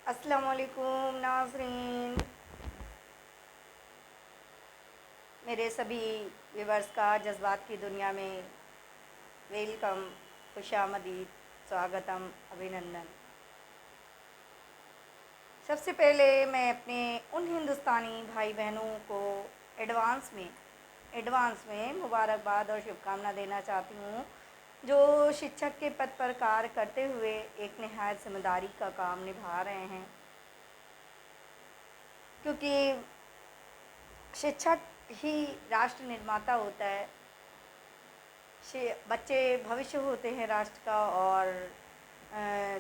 अस्सलाम वालेकुम नाज़रीन, मेरे सभी व्यूवर्स का जज्बात की दुनिया में वेलकम, खुशामदीद, स्वागतम, अभिनंदन। सबसे पहले मैं अपने उन हिंदुस्तानी भाई बहनों को एडवांस में मुबारकबाद और शुभकामना देना चाहती हूँ जो शिक्षक के पद पर कार्य करते हुए एक निहायत जिम्मेदारी का काम निभा रहे हैं, क्योंकि शिक्षक ही राष्ट्र निर्माता होता है। बच्चे भविष्य होते हैं राष्ट्र का, और अ,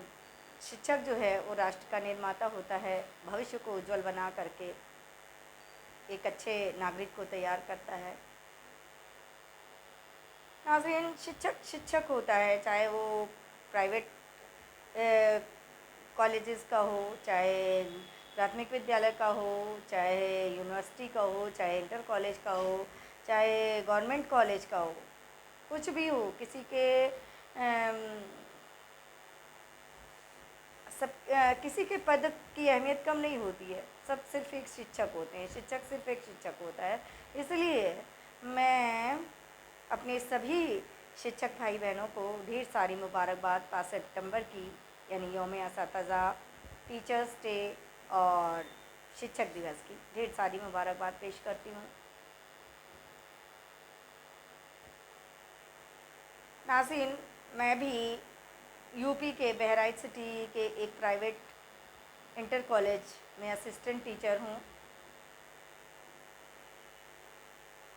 शिक्षक जो है वो राष्ट्र का निर्माता होता है। भविष्य को उज्जवल बना करके एक अच्छे नागरिक को तैयार करता है। नाज़रीन, शिक्षक शिक्षक होता है, चाहे वो प्राइवेट कॉलेजेस का हो, चाहे प्राथमिक विद्यालय का हो, चाहे यूनिवर्सिटी का हो, चाहे इंटर कॉलेज का हो, चाहे गवर्नमेंट कॉलेज का हो, कुछ भी हो, किसी के किसी के पद की अहमियत कम नहीं होती है। सब सिर्फ एक शिक्षक होते हैं, शिक्षक सिर्फ एक शिक्षक होता है। इसलिए मैं अपने सभी शिक्षक भाई बहनों को ढेर सारी मुबारकबाद 5 सितंबर की, यानी यौम-ए-असातिज़ा, टीचर्स डे और शिक्षक दिवस की ढेर सारी मुबारकबाद पेश करती हूँ। नाज़रीन, मैं भी यूपी के बहराइच सिटी के एक प्राइवेट इंटर कॉलेज में असिस्टेंट टीचर हूँ।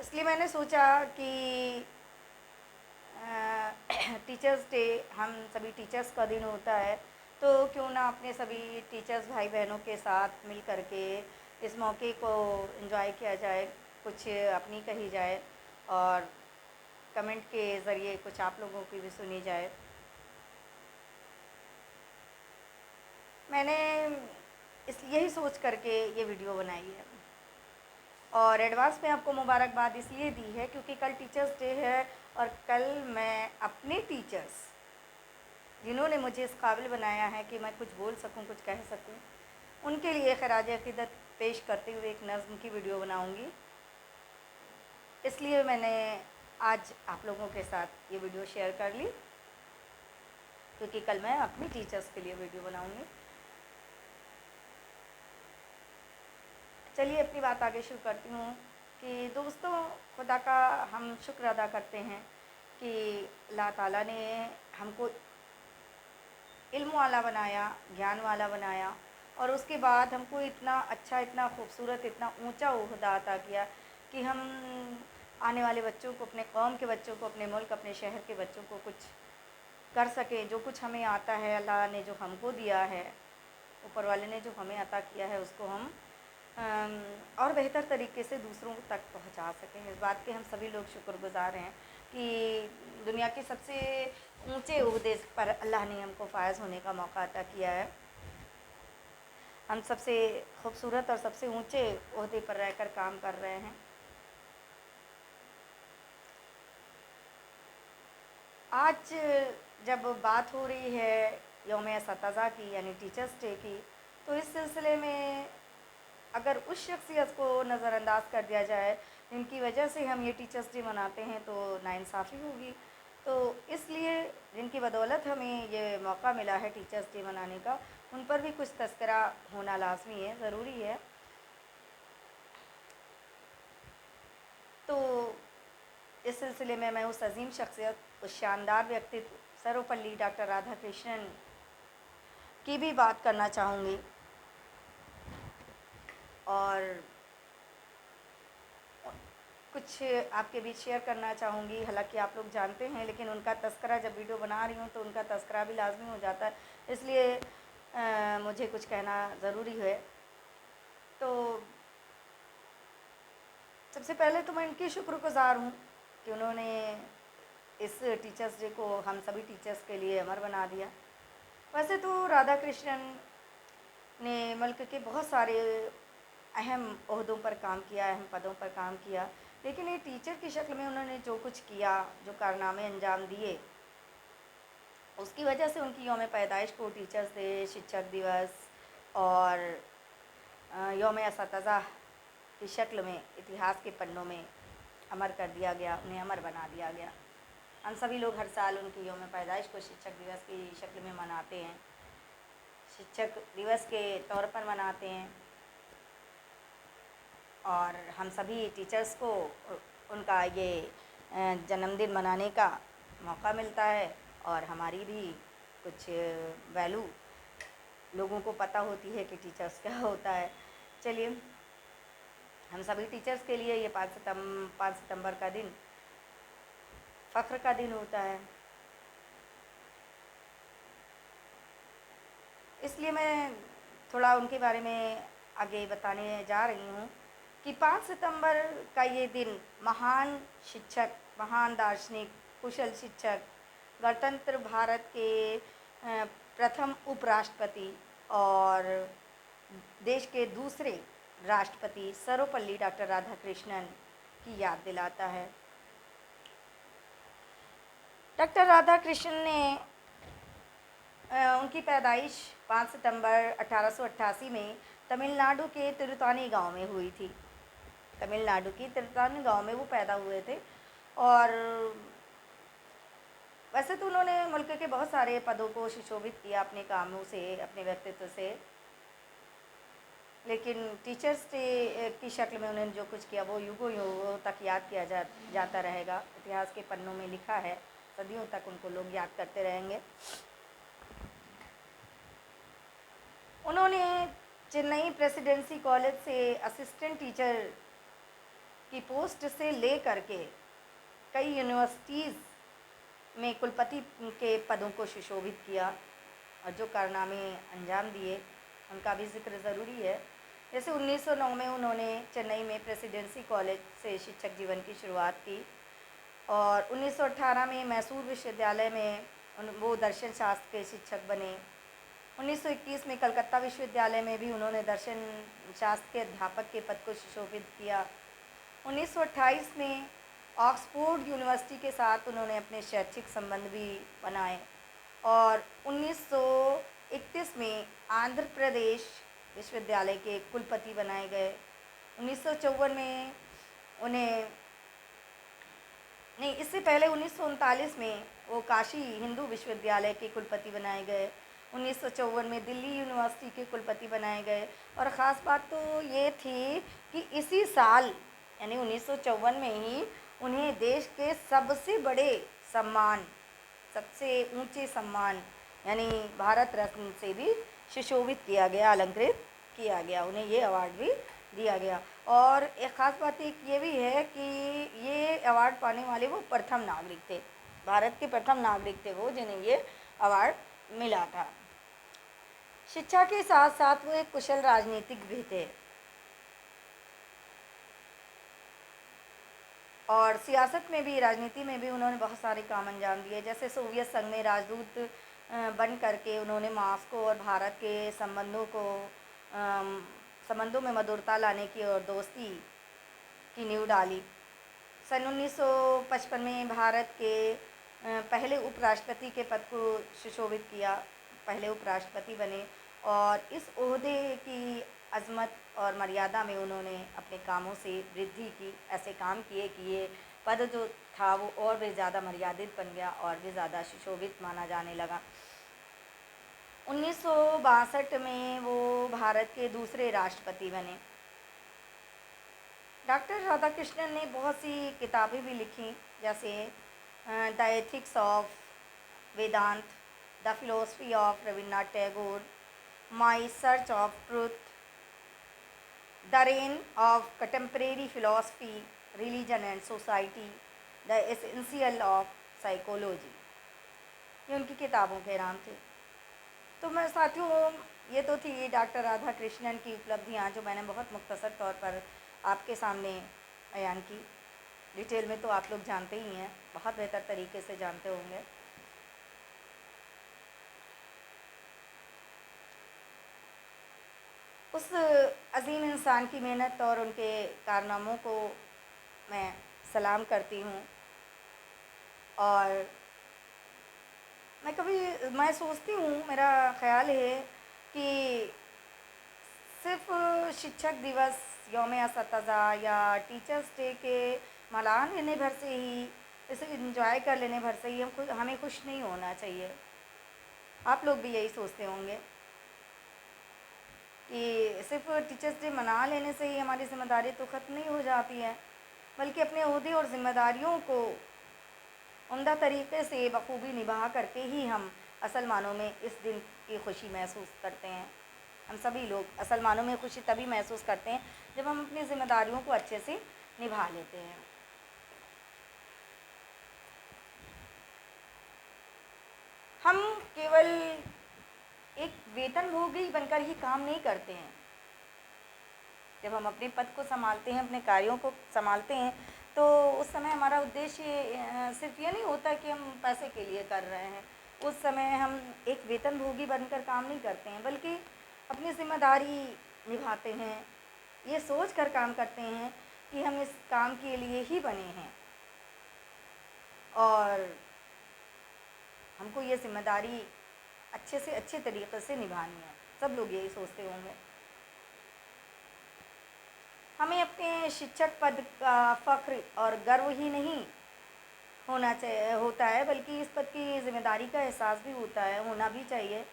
इसलिए मैंने सोचा कि टीचर्स डे, हम सभी टीचर्स का दिन होता है, तो क्यों ना अपने सभी टीचर्स भाई बहनों के साथ मिल कर के इस मौके को एंजॉय किया जाए, कुछ अपनी कही जाए और कमेंट के ज़रिए कुछ आप लोगों की भी सुनी जाए। मैंने यही सोच करके ये वीडियो बनाई है, और एडवांस में आपको मुबारकबाद इसलिए दी है क्योंकि कल टीचर्स डे है, और कल मैं अपने टीचर्स जिन्होंने मुझे इस काबिल बनाया है कि मैं कुछ बोल सकूं, कुछ कह सकूं, उनके लिए खराज अक़ीदत पेश करते हुए एक नज़्म की वीडियो बनाऊंगी। इसलिए मैंने आज आप लोगों के साथ ये वीडियो शेयर कर ली, क्योंकि कल मैं अपनी टीचर्स के लिए वीडियो बनाऊंगी। चलिए अपनी बात आगे शुरू करती हूँ कि दोस्तों, खुदा का हम शुक्र अदा करते हैं कि अल्लाह ताला ने हमको इल्म वाला बनाया, ज्ञान वाला बनाया, और उसके बाद हमको इतना अच्छा, इतना खूबसूरत, इतना ऊंचा ओहदा अता किया कि हम आने वाले बच्चों को, अपने कौम के बच्चों को, अपने मुल्क, अपने शहर के बच्चों को कुछ कर सकें। जो कुछ हमें आता है, अल्लाह ने जो हमको दिया है, ऊपर वाले ने जो हमें अता किया है, उसको हम और बेहतर तरीके से दूसरों तक पहुंचा सकें। इस बात के हम सभी लोग शुक्रगुजार हैं कि दुनिया के सबसे ऊंचे ओहदे पर अल्लाह ने हमको फ़ायज़ होने का मौका अता किया है। हम सबसे खूबसूरत और सबसे ऊंचे ओहदे पर रहकर काम कर रहे हैं। आज जब बात हो रही है यौम-ए-असातिज़ा की, यानी टीचर्स डे की, तो इस सिलसिले में अगर उस शख्सियत को नज़रअंदाज कर दिया जाए जिनकी वजह से हम ये टीचर्स डे मनाते हैं, तो नाइंसाफ़ी होगी। तो इसलिए जिनकी बदौलत हमें ये मौका मिला है टीचर्स डे मनाने का, उन पर भी कुछ तज़किरा होना लाज़मी है, ज़रूरी है। तो इस सिलसिले में मैं उस अजीम शख्सियत, उस शानदार व्यक्तित्व सर्वपल्ली डॉक्टर राधा कृष्णन की भी बात करना चाहूँगी, और कुछ आपके बीच शेयर करना चाहूँगी। हालांकि आप लोग जानते हैं, लेकिन उनका तज़किरा जब वीडियो बना रही हूँ तो उनका तज़किरा भी लाजमी हो जाता है, इसलिए मुझे कुछ कहना ज़रूरी है। तो सबसे पहले तो मैं इनकी शुक्रगुज़ार हूँ कि उन्होंने इस टीचर्स डे को हम सभी टीचर्स के लिए अमर बना दिया। वैसे तो राधा कृष्णन ने मुल्क के बहुत सारे अहम ओहदों पर काम किया, अहम पदों पर काम किया, लेकिन ये टीचर की शक्ल में उन्होंने जो कुछ किया, जो कारनामे अंजाम दिए, उसकी वजह से उनकी यौम पैदाइश को टीचर्स डे, शिक्षक दिवस, اور یوم اساتذہ کی شکل میں اتہاس کے پنوں میں امر کر دیا گیا، انہیں امر بنا دیا گیا۔ ہم سبھی لوگ ہر سال ان کی یوم پیدائش کو شکشک دیوس کی شکل میں مناتے ہیں، شکشک دیوس کے طور پر مناتے ہیں، اور ہم سبھی ٹیچرس کو ان کا یہ جنم دن منانے کا موقع ملتا ہے، اور ہماری بھی کچھ ویلو لوگوں کو پتہ ہوتی ہے کہ ٹیچرس کیا ہوتا ہے۔ چلیے، ہم سبھی ٹیچرس کے لیے یہ 5 ستمبر کا دن فخر کا دن ہوتا ہے۔ اس لیے میں تھوڑا ان کے بارے میں آگے بتانے جا رہی ہوں کہ 5 ستمبر کا یہ دن مہان شکشک، مہان دارشنک، کشل شکشک، گنتنتر بھارت کے پرتھم اپ راشٹرپتی اور دیش کے دوسرے راشٹرپتی سروپلی ڈاکٹر رادھا کرشنن کی یاد دلاتا ہے۔ ڈاکٹر رادھا کرشنن نے ان کی پیدائش 5 ستمبر 1888 میں تمل ناڈو کے تروتانی گاؤں میں ہوئی تھی۔ تمل ناڈو کی تروتانی گاؤں میں وہ پیدا ہوئے تھے، اور ویسے تو انہوں نے ملک کے بہت سارے پدوں کو سشوبھت کیا اپنے کاموں سے، اپنے ویکتتو سے، لیکن ٹیچرس کی شکل میں انہوں نے جو کچھ کیا وہ یوگوں تک یاد کیا جاتا رہے گا۔ اتہاس کے پنوں میں لکھا ہے، صدیوں تک ان کو لوگ یاد کرتے رہیں گے۔ انہوں نے چنئی پریسیڈنسی کالج سے اسسٹنٹ ٹیچر کی پوسٹ سے لے کر کے کئی یونیورسٹیز میں کلپتی کے پدوں کو سشوبھت کیا، اور جو کارنامے انجام دیے ان کا بھی ذکر ضروری ہے۔ جیسے 1909 میں انہوں نے چنئی میں پریسیڈنسی کالج سے شکشک جیون کی شروعات کی، اور 1918 میں میسور وشو ودیالیہ میں وہ درشن شاستر کے شکشک بنے۔ 1921 میں کلکتہ وشو ودیالیہ میں بھی انہوں نے درشن شاستر کے ادھیاپک کے پد کو سشوبھت کیا۔ 1928 میں آکسفورڈ یونیورسٹی کے ساتھ انہوں نے اپنے شیکشک سمبندھ بھی بنائے، اور 1931 میں آندھرا پردیش وشو ودیالیہ کے کلپتی بنائے گئے۔ 1954 میں انہیں نہیں، اس سے پہلے 1939 میں وہ کاشی ہندو وشو ودیالیہ کے کلپتی بنائے گئے۔ 1954 میں دلی یونیورسٹی کے کلپتی بنائے گئے، اور خاص بات تو یہ تھی کہ اسی سال یعنی 1954 میں ہی انہیں دیش کے سب سے بڑے سمان، سب سے اونچے سمان یعنی بھارت رتن سے بھی سشوبھت کیا گیا، النکرت کیا گیا، انہیں یہ ایوارڈ بھی دیا گیا۔ اور ایک خاص بات ایک یہ بھی ہے کہ یہ ایوارڈ پانے والے وہ پرتھم ناگرک تھے، بھارت کے پرتھم ناگرک تھے وہ، جنہیں یہ ایوارڈ ملا تھا۔ شکشا کے ساتھ ساتھ وہ ایک کشل راجنیتک بھی تھے، اور سیاست میں بھی، راجنیتی میں بھی انہوں نے بہت سارے کام انجام دیے۔ جیسے سوویت سنگھ میں راجدوت بن کر کے انہوں نے ماسکو اور بھارت کے سمبندوں میں مدھرتا لانے کی اور دوستی کی نیو ڈالی۔ سن 1955 میں بھارت کے پہلے اپ راشٹرپتی کے پد کو سشوبھت کیا، پہلے اپ راشٹرپتی بنے، اور اس عہدے کی عظمت اور مریادا میں انہوں نے اپنے کاموں سے ودھی کی، ایسے کام کیے کہ یہ پد جو تھا وہ اور بھی زیادہ مریادت بن گیا، اور بھی زیادہ سشوبھت مانا جانے لگا۔ 1962 میں وہ بھارت کے دوسرے راشٹرپتی بنے۔ ڈاکٹر رادھا کرشنن نے بہت سی کتابیں بھی لکھیں، جیسے the ethics of Vedanta, the philosophy of Rabindranath Tagore, my search of truth, the reign of contemporary philosophy, religion and society, the essential of psychology, یہ ان کی کتابوں کے نام تھے۔ تو میں ساتھیوں، یہ تو تھی ڈاکٹر رادھا کرشنن کی اپلبدھیاں جو میں نے بہت مختصر طور پر آپ کے سامنے بیان کی۔ ڈیٹیل میں تو آپ لوگ جانتے ہی ہیں، بہت بہتر طریقے سے جانتے ہوں گے۔ اس عظیم انسان کی محنت اور ان کے کارناموں کو میں سلام کرتی ہوں، اور میں سوچتی ہوں، میرا خیال ہے کہ सिर्फ शिक्षक दिवस, यौम असतज़ा या टीचर्स डे के मना लेने भर से ही, इसे इंजॉय कर लेने भर से ही हमें खुश नहीं होना चाहिए। आप लोग भी यही सोचते होंगे कि सिर्फ टीचर्स डे मना लेने से ही हमारी ज़िम्मेदारी तो ख़त्म नहीं हो जाती है, बल्कि अपने ओहदे और ज़िम्मेदारियों को उम्दा तरीक़े से बखूबी निभा करके ही हम असल मानों में इस दिन की खुशी महसूस करते हैं। हम सभी लोग असल मानों में खुशी तभी महसूस करते हैं जब हम अपनी ज़िम्मेदारियों को अच्छे से निभा लेते हैं। हम केवल एक वेतनभोगी बनकर ही काम नहीं करते हैं। जब हम अपने पद को संभालते हैं, अपने कार्यों को संभालते हैं, तो उस समय हमारा उद्देश्य सिर्फ ये नहीं होता कि हम पैसे के लिए कर रहे हैं। उस समय हम एक वेतनभोगी बनकर काम नहीं करते हैं, बल्कि अपनी ज़िम्मेदारी निभाते हैं, ये सोच कर काम करते हैं कि हम इस काम के लिए ही बने हैं और हमको ये ज़िम्मेदारी अच्छे से अच्छे तरीक़े से निभानी है। सब लोग यही सोचते होंगे। हमें अपने शिक्षक पद का फ़ख्र और गर्व ही नहीं होता है, बल्कि इस पद की ज़िम्मेदारी का एहसास भी होना भी चाहिए।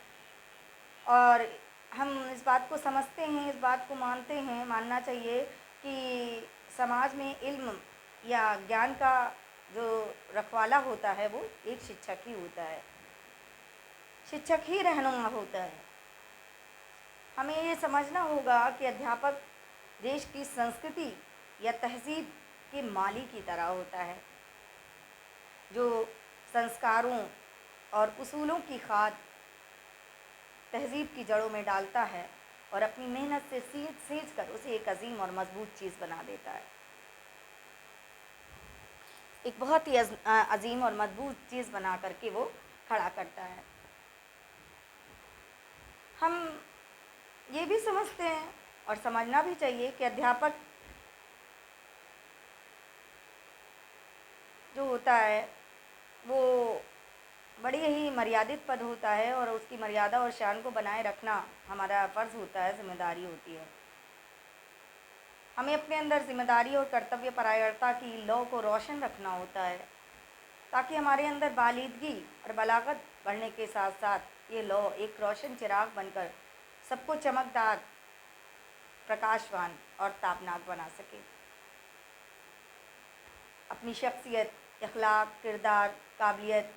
और हम इस बात को समझते हैं, इस बात को मानना चाहिए कि समाज में इल्म या ज्ञान का जो रखवाला होता है वो एक शिक्षक ही होता है। शिक्षक ही रहनुमा होता है। हमें ये समझना होगा कि अध्यापक देश की संस्कृति या तहज़ीब के माली की तरह होता है, जो संस्कारों और उसूलों की खाद तहज़ीब की जड़ों में डालता है और अपनी मेहनत से सींच कर उसे एक अजीम और मजबूत चीज़ बना देता है। एक बहुत ही अजीम और मजबूत चीज़ बना करके वो खड़ा करता है। हम ये भी समझते हैं और समझना भी चाहिए कि अध्यापक जो होता है वो बड़ी ही मर्यादित पद होता है और उसकी मर्यादा और शान को बनाए रखना हमारा फ़र्ज़ होता है, ज़िम्मेदारी होती है। हमें अपने अंदर ज़िम्मेदारी और कर्तव्य परायणता की लौ को रोशन रखना होता है, ताकि हमारे अंदर बालिदगी और बलागत बढ़ने के साथ साथ ये लौ एक रोशन चिराग बनकर सबको चमकदार, प्रकाशवान और ताबनाक बना सके। अपनी शख्सियत, इखलाक, किरदार, काबिलियत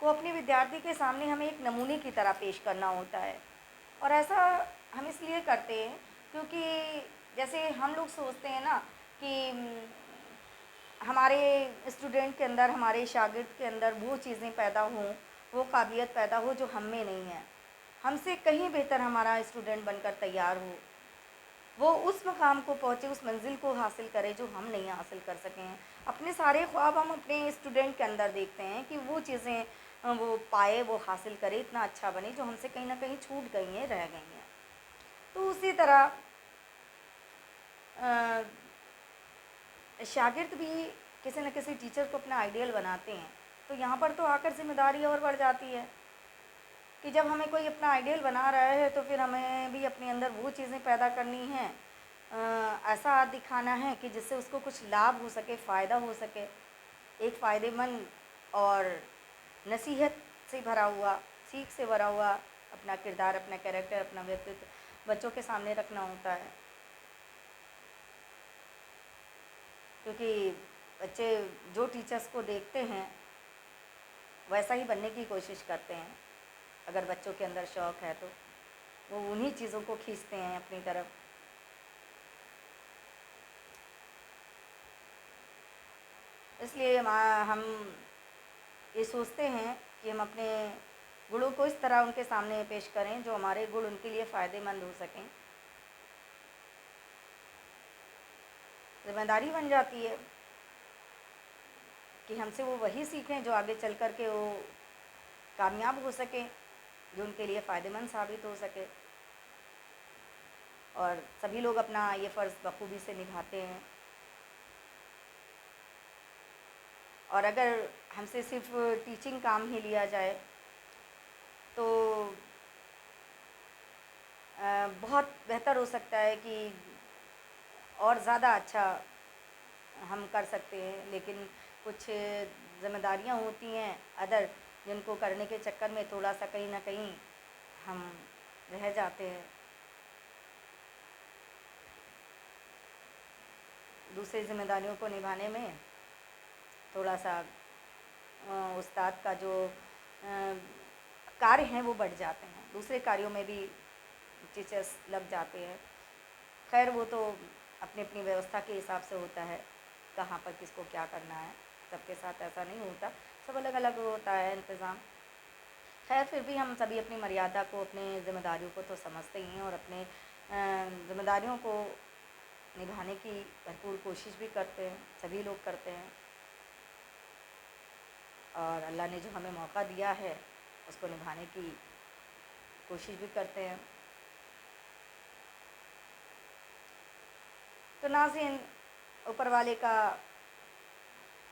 को अपने विद्यार्थी के सामने हमें एक नमूने की तरह पेश करना होता है। और ऐसा हम इसलिए करते हैं क्योंकि जैसे हम लोग सोचते हैं ना कि हमारे स्टूडेंट के अंदर, हमारे शागिर्द के अंदर वो चीज़ें पैदा हों, वो काबिलियत पैदा हो जो हम में नहीं है। हमसे कहीं बेहतर हमारा स्टूडेंट बनकर तैयार हो, वो उस मकाम को पहुँचे, उस मंजिल को हासिल करे जो हम नहीं हासिल कर सके हैं। अपने सारे ख्वाब हम अपने स्टूडेंट के अंदर देखते हैं कि वो चीज़ें वो पाए, वो हासिल करे, इतना अच्छा बने जो हमसे कहीं ना कहीं छूट गई हैं, रह गई हैं। तो उसी तरह शागिर्द भी किसी न किसी टीचर को अपना आइडियल बनाते हैं। तो यहाँ पर तो आकर ज़िम्मेदारी और बढ़ जाती है कि जब हमें कोई अपना आइडियल बना रहा है तो फिर हमें भी अपने अंदर वो चीज़ें पैदा करनी हैं, ऐसा दिखाना है कि जिससे उसको कुछ लाभ हो सके, फ़ायदा हो सके, एक फ़ायदेमंद और नसीहत से भरा हुआ, सीख से भरा हुआ अपना किरदार, अपना कैरेक्टर, अपना व्यक्तित्व बच्चों के सामने रखना होता है। क्योंकि बच्चे जो टीचर्स को देखते हैं वैसा ही बनने की कोशिश करते हैं। अगर बच्चों के अंदर शौक़ है तो वो उन्हीं चीज़ों को खींचते हैं अपनी तरफ। इसलिए हम ये सोचते हैं कि हम अपने गुणों को इस तरह उनके सामने पेश करें जो हमारे गुण उनके लिए फ़ायदेमंद हो सकें। ज़िम्मेदारी बन जाती है कि हमसे वो वही सीखें जो आगे चल कर के वो कामयाब हो सके, जो उनके लिए फ़ायदेमंद साबित हो सके। और सभी लोग अपना ये फ़र्ज़ बखूबी से निभाते हैं। और अगर हमसे सिर्फ टीचिंग काम ही लिया जाए तो बहुत بہتر ہو سکتا ہے کہ اور زیادہ اچھا ہم کر سکتے ہیں، لیکن کچھ ذمہ داریاں ہوتی ہیں ادر، جن کو کرنے کے چکر میں تھوڑا سا کہیں نہ کہیں ہم رہ جاتے ہیں، دوسری ذمہ داریوں کو نبھانے میں تھوڑا سا استاد کا جو کاریہ ہیں وہ بڑھ جاتے ہیں، دوسرے کاریوں میں بھی ٹیچرس لگ جاتے ہیں۔ خیر وہ تو اپنی اپنی ویوستھا کے حساب سے ہوتا ہے، کہاں پر کس کو کیا کرنا ہے، سب کے ساتھ ایسا نہیں ہوتا، سب الگ الگ ہوتا ہے انتظام۔ خیر پھر بھی ہم سبھی اپنی مریادا کو، اپنے ذمہ داریوں کو تو سمجھتے ہی ہیں، اور اپنے ذمہ داریوں کو نبھانے کی بھرپور کوشش بھی کرتے ہیں، سبھی لوگ کرتے ہیں، اور اللہ نے جو ہمیں موقع دیا ہے اس کو نبھانے کی کوشش بھی کرتے ہیں۔ تو ناظرین، اوپر والے کا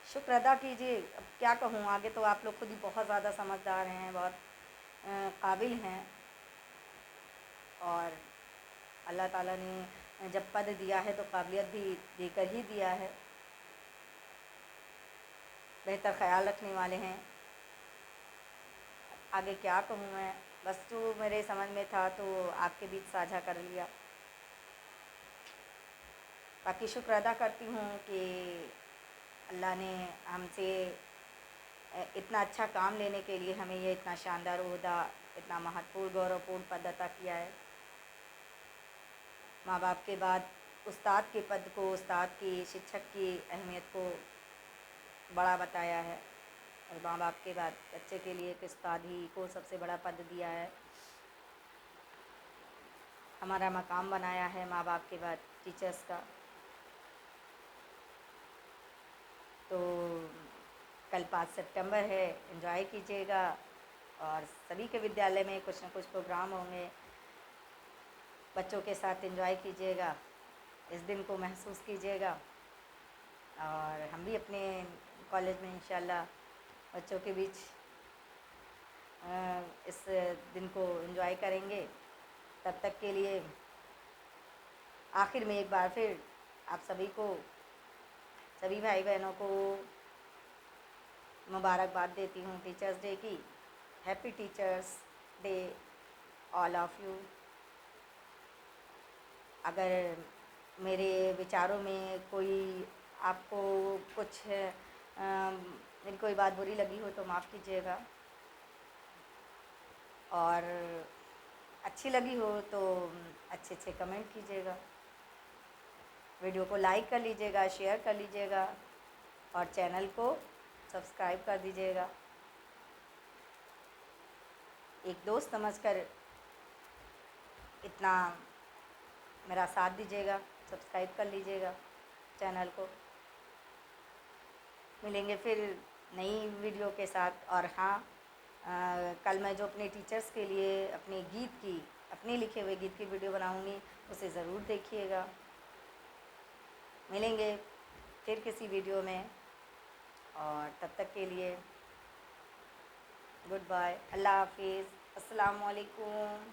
شکر ادا کیجیے۔ اب کیا کہوں، آگے تو آپ لوگ خود ہی بہت زیادہ سمجھدار ہیں، بہت قابل ہیں، اور اللہ تعالیٰ نے جب پد دیا ہے تو قابلیت بھی دے کر ہی دیا ہے، بہتر خیال رکھنے والے ہیں۔ آگے کیا کہوں میں، بس جو میرے سمجھ میں تھا تو آپ کے بیچ ساجھا کر لیا۔ باقی شکر ادا کرتی ہوں کہ اللہ نے ہم سے اتنا اچھا کام لینے کے لیے ہمیں یہ اتنا شاندار عہدہ، اتنا مہتوپورن گورو پد عطا کیا ہے۔ ماں باپ کے بعد استاد کے پد کو، استاد کی، شکشک کی اہمیت کو بڑا بتایا ہے، اور ماں باپ کے بعد بچے کے لیے ایک استاد ہی کو سب سے بڑا پد دیا ہے، ہمارا مقام بنایا ہے ماں باپ کے بعد ٹیچرس کا۔ تو کل 5 سپٹمبر ہے، انجوائے کیجیے گا، اور سبھی کے ودیالیہ میں کچھ نہ کچھ پروگرام ہوں گے، بچوں کے ساتھ انجوائے کیجیے گا، اس دن کو محسوس کیجیے گا، اور ہم بھی اپنے کالج میں انشاءاللہ بچوں کے بیچ اس دن کو انجوائے کریں گے۔ تب تک کے لیے آخر میں ایک بار پھر آپ سبھی کو، سبھی بھائی بہنوں کو مبارکباد دیتی ہوں ٹیچرس ڈے کی۔ Happy teachers day all of you. اگر میرے وچاروں میں کوئی آپ کو کچھ میری کوئی بات بری لگی ہو تو معاف کیجیے گا، اور اچھی لگی ہو تو اچھے اچھے کمنٹ کیجیے گا، ویڈیو کو لائک کر لیجیے گا، شیئر کر لیجیے گا، اور چینل کو سبسکرائب کر دیجیے گا۔ ایک دوست سمجھ کر اتنا میرا ساتھ دیجیے گا، سبسکرائب کر لیجیے گا چینل کو۔ ملیں گے پھر نئی ویڈیو کے ساتھ، اور ہاں کل میں جو اپنے ٹیچرس کے لیے اپنے گیت کی، اپنے لکھے ہوئے گیت کی ویڈیو بناؤں گی، اسے ضرور دیکھیے گا۔ ملیں گے پھر کسی ویڈیو میں، اور تب تک کے لیے گڈ بائے، اللہ حافظ، السلام علیکم۔